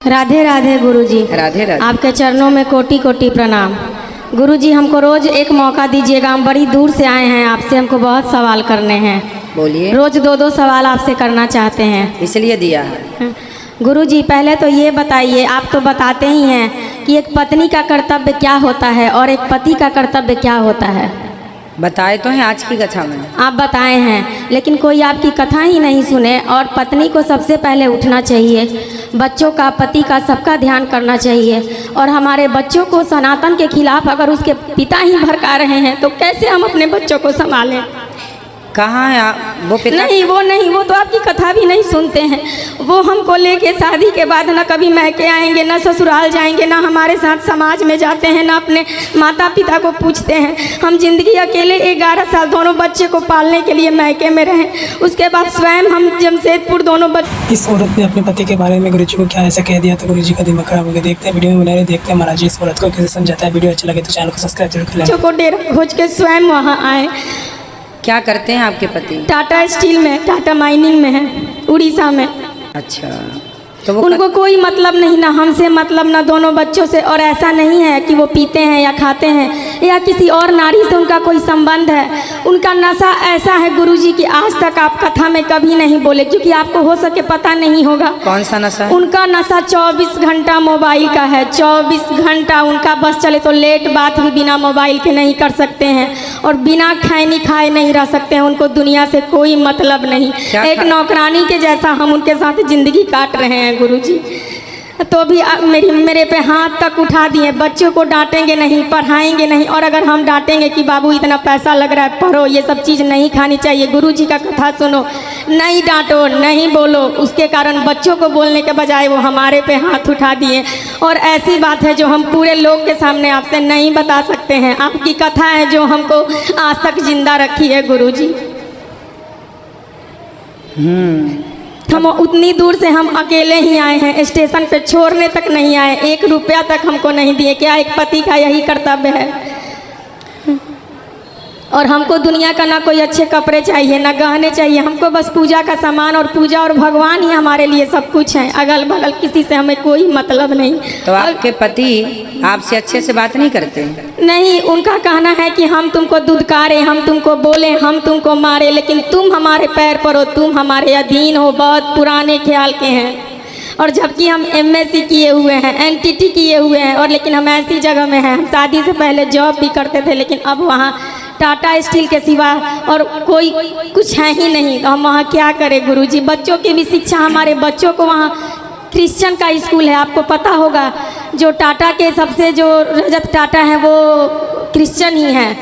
राधे राधे गुरुजी। राधे राधे। आपके चरणों में कोटि कोटि प्रणाम। गुरुजी हमको रोज़ एक मौका दीजिएगा, हम बड़ी दूर से आए हैं, आपसे हमको बहुत सवाल करने हैं। बोलिए। रोज़ दो दो सवाल आपसे करना चाहते हैं, इसलिए दिया है। गुरुजी पहले तो ये बताइए, आप तो बताते ही हैं कि एक पत्नी का कर्तव्य क्या होता है और एक पति का कर्तव्य क्या होता है। बताए तो हैं आज की कथा में। आप बताए हैं, लेकिन कोई आपकी कथा ही नहीं सुने। और पत्नी को सबसे पहले उठना चाहिए, बच्चों का, पति का, सबका ध्यान करना चाहिए। और हमारे बच्चों को सनातन के खिलाफ अगर उसके पिता ही भड़का रहे हैं तो कैसे हम अपने बच्चों को संभालें। कहाँ है आप? वो पिता नहीं, वो तो आपकी कथा भी नहीं सुनते हैं। वो हमको लेके शादी के बाद ना कभी मैके आएंगे, ना ससुराल जाएंगे, ना हमारे साथ समाज में जाते हैं, ना अपने माता पिता को पूछते हैं। हम जिंदगी अकेले 11 साल दोनों बच्चे को पालने के लिए मैके में रहे। उसके बाद स्वयं हम जमशेदपुर दोनों बच्चे। इस औरत ने अपने पति के बारे में गुरुजी को क्या ऐसा कह दिया तो गुरुजी का दिमाग खराब हो गया। देखते हैं वीडियो में बने रहे, देखते हैं महाराज जी इस औरत को कैसे समझाता है। वीडियो अच्छा लगे तो चैनल को सब्सक्राइब जरूर कर लें। बच्चों को डेरा खोज के स्वयं वहाँ आए। क्या करते हैं आपके पति? टाटा स्टील में, टाटा माइनिंग में है, उड़ीसा में। अच्छा, तो वो उनको कोई मतलब नहीं, ना हमसे मतलब, ना दोनों बच्चों से। और ऐसा नहीं है कि वो पीते हैं या खाते हैं या किसी और नारी से उनका कोई संबंध है। उनका नशा ऐसा है गुरुजी कि आज तक आप कथा में कभी नहीं बोले, क्योंकि आपको हो सके पता नहीं होगा। कौन सा नशा है? उनका नशा 24 घंटा मोबाइल का है। 24 घंटा उनका बस चले तो लेट बात भी बिना मोबाइल के नहीं कर सकते हैं और बिना खैनी खाए नहीं रह सकते हैं। उनको दुनिया से कोई मतलब नहीं। एक नौकरानी के जैसा हम उनके साथ जिंदगी काट रहे हैं गुरुजी। तो भी मेरे पे हाथ तक उठा दिए। बच्चों को डांटेंगे नहीं, पढ़ाएंगे नहीं। और अगर हम डांटेंगे कि बाबू इतना पैसा लग रहा है, पढ़ो, ये सब चीज़ नहीं खानी चाहिए, गुरुजी का कथा सुनो, नहीं डांटो, नहीं बोलो, उसके कारण बच्चों को बोलने के बजाय वो हमारे पे हाथ उठा दिए। और ऐसी बात है जो हम पूरे लोग के सामने आपसे नहीं बता सकते हैं। आपकी कथा है जो हमको आज तक जिंदा रखी है गुरुजी। हम उतनी दूर से हम अकेले ही आए हैं, स्टेशन पे छोड़ने तक नहीं आए, 1 रुपया तक हमको नहीं दिए। क्या एक पति का यही कर्तव्य है? और हमको दुनिया का ना कोई अच्छे कपड़े चाहिए, ना गहने चाहिए, हमको बस पूजा का सामान और पूजा और भगवान ही हमारे लिए सब कुछ है। अगल बगल किसी से हमें कोई मतलब नहीं। तो आपके पति आपसे अच्छे से बात नहीं करते? नहीं, उनका कहना है कि हम तुमको दुदकारे, हम तुमको बोले, हम तुमको मारे, लेकिन तुम हमारे पैर पर हो, तुम हमारे अधीन हो। बहुत पुराने ख्याल के हैं। और जबकि हम MSc किए हुए हैं, NTT किए हुए हैं, और लेकिन हम ऐसी जगह में हैं। हम शादी से पहले जॉब भी करते थे, लेकिन अब वहाँ टाटा स्टील के सिवा और कोई कुछ है ही नहीं। तो हम वहाँ क्या करें गुरुजी? बच्चों की भी शिक्षा, हमारे बच्चों को वहाँ क्रिश्चियन का स्कूल है, आपको पता होगा। जो टाटा के सबसे जो रजत टाटा है वो क्रिश्चियन ही है।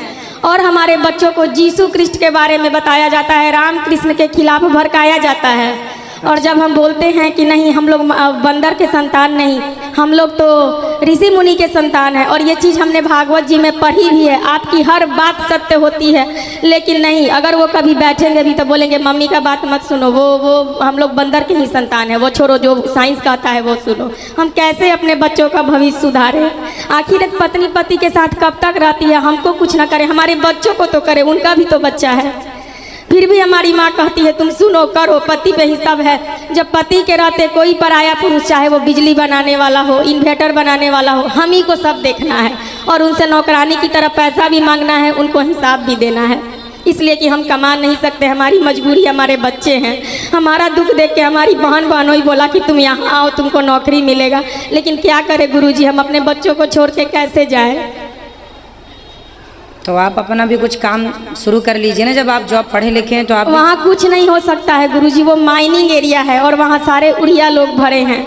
और हमारे बच्चों को यीशु कृष्ण के बारे में बताया जाता है, राम कृष्ण के खिलाफ भड़काया जाता है। और जब हम बोलते हैं कि नहीं, हम लोग बंदर के संतान नहीं, हम लोग तो ऋषि मुनि के संतान है, और ये चीज़ हमने भागवत जी में पढ़ी भी है। आपकी हर बात सत्य होती है, लेकिन नहीं, अगर वो कभी बैठेंगे भी तो बोलेंगे मम्मी का बात मत सुनो, वो हम लोग बंदर के ही संतान है, वो छोड़ो, जो साइंस कहता है वो सुनो। हम कैसे अपने बच्चों का भविष्य सुधारें? आखिर एक पत्नी पति के साथ कब तक रहती है? हमको कुछ ना करे, हमारे बच्चों को तो करे, उनका भी तो बच्चा है। फिर भी हमारी माँ कहती है तुम सुनो, करो, पति पे ही सब है। जब पति के रहते कोई पराया पुरुष, चाहे वो बिजली बनाने वाला हो, इन्वर्टर बनाने वाला हो, हम ही को सब देखना है और उनसे नौकरानी की तरह पैसा भी मांगना है, उनको हिसाब भी देना है। इसलिए कि हम कमा नहीं सकते, हमारी मजबूरी, हमारे बच्चे हैं। हमारा दुख देख के हमारी बहन बहनोई बोला कि तुम यहाँ आओ, तुमको नौकरी मिलेगा। लेकिन क्या करें गुरुजी, हम अपने बच्चों को छोड़ के कैसे जाए? तो आप अपना भी कुछ काम शुरू कर लीजिए ना। जब आप जॉब पढ़े लिखे हैं तो आप वहाँ कुछ नहीं हो सकता है गुरुजी, वो माइनिंग एरिया है और वहाँ सारे उड़िया लोग भरे हैं,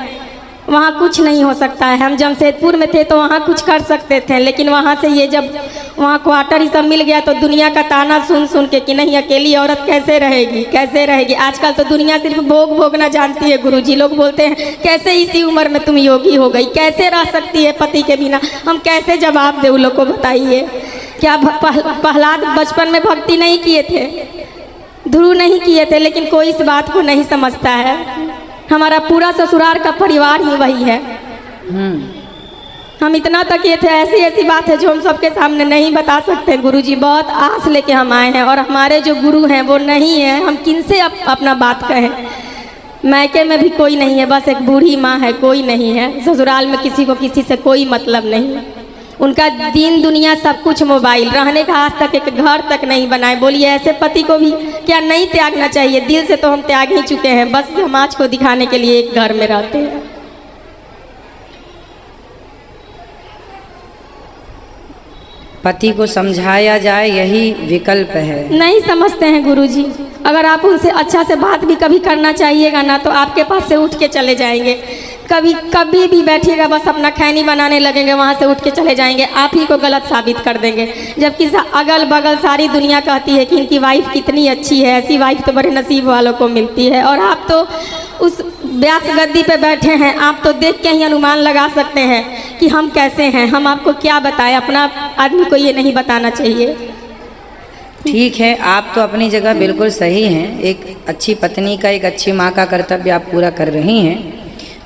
वहाँ कुछ नहीं हो सकता है। हम जमशेदपुर में थे तो वहाँ कुछ कर सकते थे, लेकिन वहाँ से ये जब वहाँ क्वार्टर ही सब मिल गया तो दुनिया का ताना सुन सुन के कि नहीं, अकेली औरत कैसे रहेगी, कैसे रहेगी। आजकल तो दुनिया सिर्फ भोग भोगना जानती है गुरुजी। लोग बोलते हैं कैसे इसी उम्र में तुम योगी हो गई, कैसे रह सकती है पति के बिना? हम कैसे जवाब दे उन लोग को, बताइए। क्या प्रहलाद बचपन में भक्ति नहीं किए थे, ध्रुव नहीं किए थे, लेकिन कोई इस बात को नहीं समझता है। हमारा पूरा ससुराल का परिवार ही वही है। हम इतना तक ये थे, ऐसी ऐसी बात है जो हम सबके सामने नहीं बता सकते गुरुजी। बहुत आस लेके हम आए हैं और हमारे जो गुरु हैं वो नहीं है, हम किनसे अपना बात कहें। मायके में भी कोई नहीं है, बस एक बूढ़ी माँ है, कोई नहीं है। ससुराल में किसी को किसी से कोई मतलब नहीं। उनका दीन दुनिया सब कुछ मोबाइल, रहने का आज तक एक घर तक नहीं बनाए। बोलिए ऐसे पति को भी क्या नहीं त्यागना चाहिए? दिल से तो हम त्याग ही चुके हैं, बस समाज को दिखाने के लिए एक घर में रहते हैं। पति को समझाया जाए, यही विकल्प है। नहीं समझते हैं गुरुजी। अगर आप उनसे अच्छा से बात भी कभी करना चाहिएगा ना, तो आपके पास से उठ के चले जाएंगे। कभी भी बैठिएगा बस अपना खैनी बनाने लगेंगे, वहाँ से उठ के चले जाएंगे, आप ही को गलत साबित कर देंगे। जबकि अगल बगल सारी दुनिया कहती है कि इनकी वाइफ कितनी अच्छी है, ऐसी वाइफ तो बड़े नसीब वालों को मिलती है। और आप तो उस व्यास गद्दी पे बैठे हैं, आप तो देख के ही अनुमान लगा सकते हैं कि हम कैसे हैं। हम आपको क्या बताएं, अपना आदमी को ये नहीं बताना चाहिए। ठीक है, आप तो अपनी जगह बिल्कुल सही हैं। एक अच्छी पत्नी का, एक अच्छी माँ का कर्तव्य आप पूरा कर रही हैं।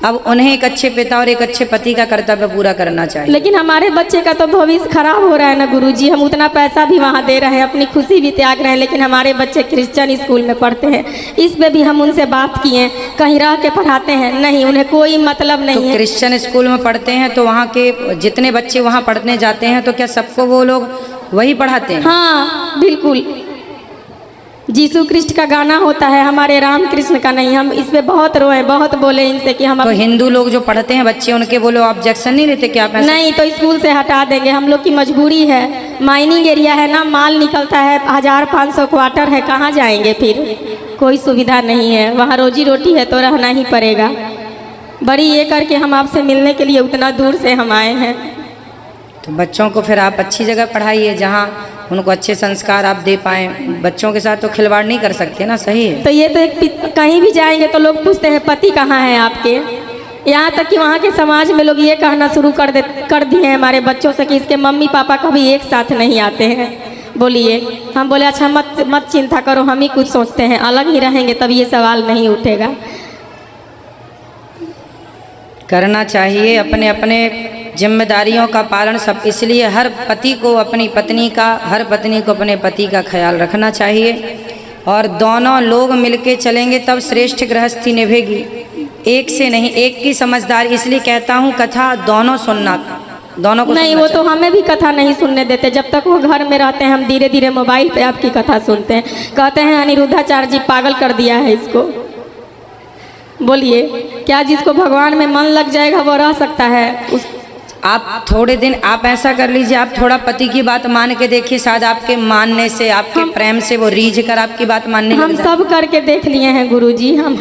अब उन्हें एक अच्छे पिता और एक अच्छे पति का कर्तव्य पूरा करना चाहिए। लेकिन हमारे बच्चे का तो भविष्य खराब हो रहा है ना गुरुजी। हम उतना पैसा भी वहाँ दे रहे हैं, अपनी खुशी भी त्याग रहे हैं, लेकिन हमारे बच्चे क्रिश्चियन स्कूल में पढ़ते हैं। इस पे भी हम उनसे बात किए, कहीं रह के पढ़ाते हैं, नहीं, उन्हें कोई मतलब नहीं तो है। क्रिश्चियन स्कूल में पढ़ते हैं तो वहाँ के जितने बच्चे वहाँ पढ़ने जाते हैं तो क्या सबको वो लोग वही पढ़ाते हैं? हाँ बिल्कुल, यीशु कृष्ण का गाना होता है, हमारे राम कृष्ण का नहीं। हम इस पे बहुत रोए, बहुत बोले इनसे कि हम तो हिंदू लोग जो पढ़ते हैं बच्चे, उनके वो लोग ऑब्जेक्शन नहीं लेते कि आप ऐसा? नहीं, तो स्कूल से हटा देंगे। हम लोग की मजबूरी है, माइनिंग एरिया है ना, माल निकलता है, 1500 क्वार्टर है, कहाँ जाएंगे फिर? कोई सुविधा नहीं है वहाँ, रोजी रोटी है तो रहना ही पड़ेगा। बड़ी ये करके हम आपसे मिलने के लिए उतना दूर से हम आए हैं। तो बच्चों को फिर आप अच्छी जगह पढ़ाइए जहाँ उनको अच्छे संस्कार आप दे पाएँ। बच्चों के साथ तो खिलवाड़ नहीं कर सकते ना, सही है? तो ये तो एक कहीं भी जाएंगे तो लोग पूछते हैं पति कहाँ है आपके। यहाँ तक कि वहाँ के समाज में लोग ये कहना शुरू कर दिए हैं हमारे बच्चों से कि इसके मम्मी पापा कभी एक साथ नहीं आते हैं। बोलिए, हम बोले अच्छा मत चिंता करो, हम ही कुछ सोचते हैं, अलग ही रहेंगे तब ये सवाल नहीं उठेगा। करना चाहिए अपने अपने जिम्मेदारियों का पालन सब। इसलिए हर पति को अपनी पत्नी का, हर पत्नी को अपने पति का ख्याल रखना चाहिए और दोनों लोग मिलके चलेंगे तब श्रेष्ठ गृहस्थी निभेगी। एक से नहीं, एक की समझदारी। इसलिए कहता हूँ कथा दोनों सुनना, दोनों को नहीं, वो तो हमें भी कथा नहीं सुनने देते। जब तक वो घर में रहते हैं हम धीरे धीरे मोबाइल पे आपकी कथा सुनते हैं। कहते हैं अनिरुद्धाचार्य जी पागल कर दिया है इसको। बोलिए, क्या जिसको भगवान में मन लग जाएगा वो रह सकता है? आप थोड़े दिन आप ऐसा कर लीजिए, आप थोड़ा पति की बात मान के देखिए, शायद आपके मानने से, आपके प्रेम से वो रीझ कर आपकी बात मानने लग हम जाए। सब करके देख लिए हैं गुरुजी, हम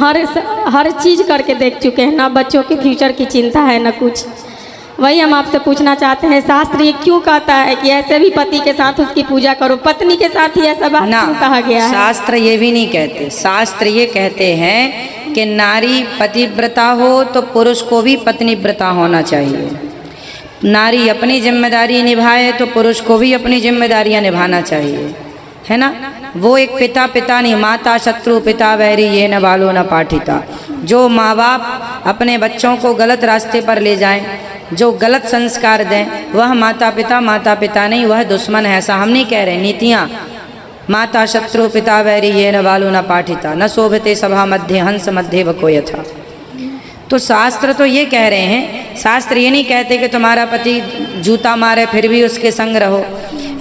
हर चीज़ करके देख चुके हैं। ना बच्चों के फ्यूचर की चिंता है ना कुछ। वही हम आपसे पूछना चाहते हैं, शास्त्र ये क्यों कहता है कि ऐसे भी पति के साथ उसकी पूजा करो, पत्नी के साथ ही ऐसा बात क्यों कहा गया है? शास्त्र ये भी नहीं कहते। शास्त्र ये कहते हैं कि नारी पतिव्रता हो तो पुरुष को भी पत्नीव्रता होना चाहिए। नारी अपनी जिम्मेदारी निभाए तो पुरुष को भी अपनी जिम्मेदारियां निभाना चाहिए, है ना? वो एक पिता नहीं, माता शत्रु पिता वैरी ये न बालो न पाठिता। जो माँ बाप अपने बच्चों को गलत रास्ते पर ले जाएं, जो गलत संस्कार दें, वह माता पिता नहीं, वह दुश्मन है। ऐसा हम नहीं कह रहे। नीतियाँ माता शत्रु पिता वैरी ये न बालो न पाठिता, न शोभते सभा मध्य हंस मध्य वको यथा। तो शास्त्र तो ये कह रहे हैं, शास्त्र ये नहीं कहते कि तुम्हारा पति जूता मारे फिर भी उसके संग रहो।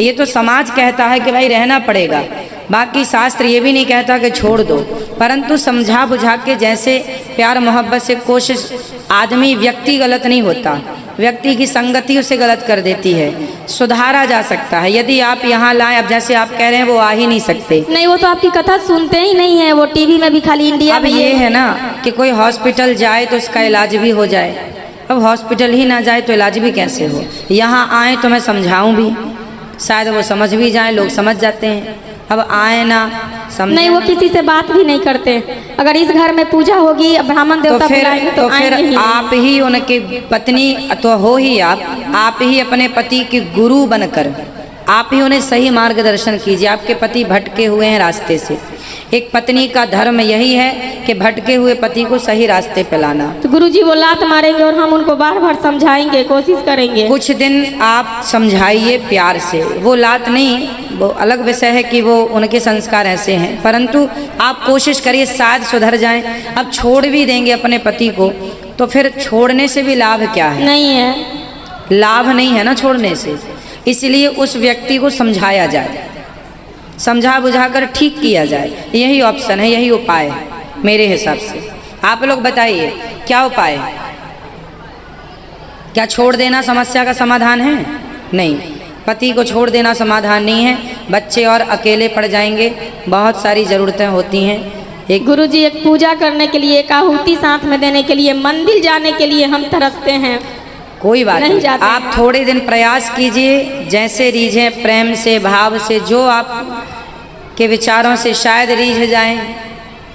ये तो समाज कहता है कि भाई रहना पड़ेगा। बाकी शास्त्र ये भी नहीं कहता कि छोड़ दो, परंतु समझा बुझा के जैसे प्यार मोहब्बत से कोशिश। आदमी व्यक्ति गलत नहीं होता, व्यक्ति की संगति उसे गलत कर देती है। सुधारा जा सकता है यदि आप यहाँ लाएं। अब जैसे आप कह रहे हैं वो आ ही नहीं सकते। नहीं, वो तो आपकी कथा सुनते ही नहीं है, वो टीवी में भी खाली इंडिया अब में। ये है ना कि कोई हॉस्पिटल जाए तो उसका इलाज भी हो जाए। अब हॉस्पिटल ही ना जाए तो इलाज भी कैसे हो? यहाँ आए तो मैं समझाऊं भी, शायद वो समझ भी जाए, लोग समझ जाते हैं। अब आए ना समझ नहीं, वो किसी से बात भी नहीं करते। अगर इस घर में पूजा होगी, ब्राह्मण देवता बुलाएंगे तो फिर आएंगे ही आप ही उनके पत्नी तो हो ही। आप ही अपने पति के गुरु बनकर आप ही उन्हें सही मार्गदर्शन कीजिए। आपके पति भटके हुए हैं रास्ते से। एक पत्नी का धर्म यही है कि भटके हुए पति को सही रास्ते पे लाना। तो गुरुजी वो लात मारेंगे और हम उनको बार बार समझाएंगे, कोशिश करेंगे। कुछ दिन आप समझाइए प्यार से, वो लात नहीं, वो अलग विषय है कि वो उनके संस्कार ऐसे हैं, परंतु आप कोशिश करिए शायद सुधर जाएं। अब छोड़ भी देंगे अपने पति को तो फिर छोड़ने से भी लाभ क्या है? नहीं है, लाभ नहीं है ना छोड़ने से। इसलिए उस व्यक्ति को समझाया जाए, समझा बुझाकर ठीक किया जाए, यही ऑप्शन है, यही उपाय है मेरे हिसाब से। आप लोग बताइए क्या उपाय है? क्या छोड़ देना समस्या का समाधान है? नहीं, पति को छोड़ देना समाधान नहीं है। बच्चे और अकेले पड़ जाएंगे, बहुत सारी ज़रूरतें होती हैं। एक गुरुजी एक पूजा करने के लिए, एक आहुति साथ में देने के लिए, मंदिर जाने के लिए हम तरसते हैं, कोई बात नहीं नहीं, जाते आप थोड़े दिन प्रयास कीजिए, जैसे रीझें, प्रेम से, भाव से, जो आप के विचारों से शायद रीझ जाएं।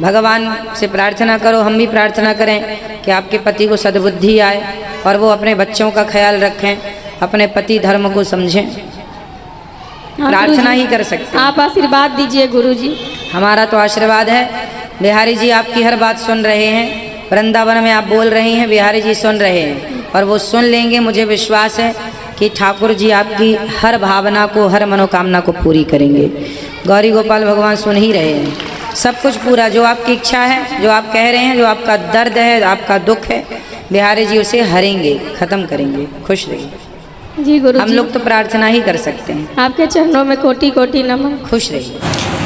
भगवान से प्रार्थना करो, हम भी प्रार्थना करें कि आपके पति को सद्बुद्धि आए और वो अपने बच्चों का ख्याल रखें, अपने पति धर्म को समझें। हाँ, प्रार्थना गुरुजी, ही कर सकते हैं। आप आशीर्वाद दीजिए गुरुजी। हमारा तो आशीर्वाद है। बिहारी जी आपकी हर बात सुन रहे हैं, वृंदावन में आप बोल रही हैं, बिहारी जी सुन रहे हैं और वो सुन लेंगे। मुझे विश्वास है कि ठाकुर जी आपकी हर भावना को, हर मनोकामना को पूरी करेंगे। गौरी गोपाल भगवान सुन ही रहे हैं, सब कुछ पूरा, जो आपकी इच्छा है, जो आप कह रहे हैं, जो आपका दर्द है, आपका दुख है, बिहारी जी उसे हरेंगे, ख़त्म करेंगे। खुश रहिए। जी गुरुजी, हम लोग तो प्रार्थना ही कर सकते हैं। आपके चरणों में कोटि कोटि नमन। खुश रहिए।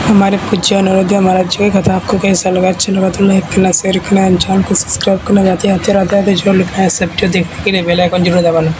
हमारे पूज्य अनुरुद्ध महाराज जी की कथा आपको कैसा लगा? अच्छा लगा तो लाइक करना, शेयर करना, चैनल को सब्सक्राइब करना, जाते आते रहता है तो जो लिखना है सब वीडियो देखने के लिए बेल आइकन जरूर दबाना।